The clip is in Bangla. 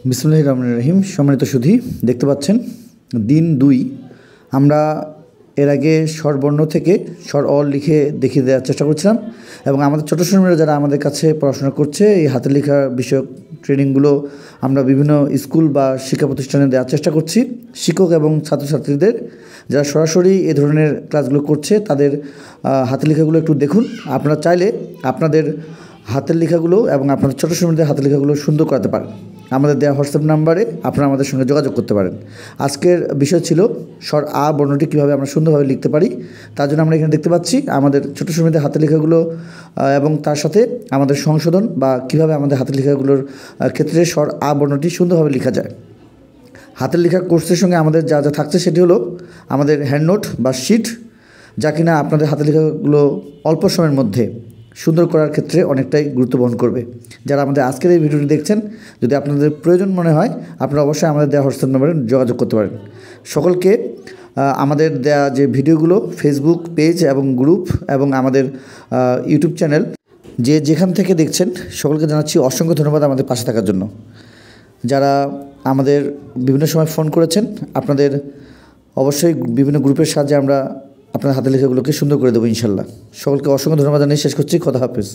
বিসমিল্লাহির রহমানির রহিম। সম্মানিত সুধী, দেখতে পাচ্ছেন দিন 2 আমরা এর আগে স্বরবর্ণ থেকে স্বর অ লিখে দেখিয়ে দেওয়ার চেষ্টা করছিলাম এবং আমাদের ছোটো শ্রেণীরা যারা আমাদের কাছে পড়াশোনা করছে এই হাতের লেখা বিষয়ক ট্রেনিংগুলো আমরা বিভিন্ন স্কুল বা শিক্ষা প্রতিষ্ঠানে দেওয়ার চেষ্টা করছি। শিক্ষক এবং ছাত্রছাত্রীদের যারা সরাসরি এ ধরনের ক্লাসগুলো করছে তাদের হাতের লেখাগুলো একটু দেখুন। আপনারা চাইলে আপনাদের হাতের লেখাগুলো এবং আপনাদের ছোটো শ্রেণীদের হাতের লেখাগুলো সুন্দর করাতে পারেন। আমাদের দেওয়া হোয়াটসঅ্যাপ নাম্বারে আপনারা আমাদের সঙ্গে যোগাযোগ করতে পারেন। আজকের বিষয় ছিল স্বর আ বর্ণটি কীভাবে আমরা সুন্দরভাবে লিখতে পারি। তার জন্য আমরা এখানে দেখতে পাচ্ছি আমাদের ছোটো শ্রেণীদের হাতের লেখাগুলো এবং তার সাথে আমাদের সংশোধন বা কীভাবে আমাদের হাতের লেখাগুলোর ক্ষেত্রে স্বর আ বর্ণটি সুন্দরভাবে লেখা যায়। হাতের লেখা কোর্সের সঙ্গে আমাদের যা যা থাকছে সেটি হলো আমাদের হ্যান্ডনোট বা শিট, যা কিনা আপনাদের হাতের লেখাগুলো অল্প সময়ের মধ্যে সুন্দর করার ক্ষেত্রে অনেকটাই গুরুত্ব বহন করবে। যারা আমাদের আজকের এই ভিডিওটি দেখছেন, যদি আপনাদের প্রয়োজন মনে হয় আপনারা অবশ্যই আমাদের দেওয়া হোয়াটসঅ্যাপ নম্বরে যোগাযোগ করতে পারেন। সকলকে আমাদের দেওয়া যে ভিডিওগুলো ফেসবুক পেজ এবং গ্রুপ এবং আমাদের ইউটিউব চ্যানেল যেখান থেকে দেখছেন সকলকে জানাচ্ছি অসংখ্য ধন্যবাদ আমাদের পাশে থাকার জন্য। যারা আমাদের বিভিন্ন সময় ফোন করেছেন, আপনাদের অবশ্যই বিভিন্ন গ্রুপের সাহায্যে আমরা আপনার হাতের লেখাগুলোকে সুন্দর করে দেবো ইনশাল্লাহ। সকলকে অসংখ্য ধন্যবাদ জানিয়ে শেষ করছি। খোদা হাফেজ।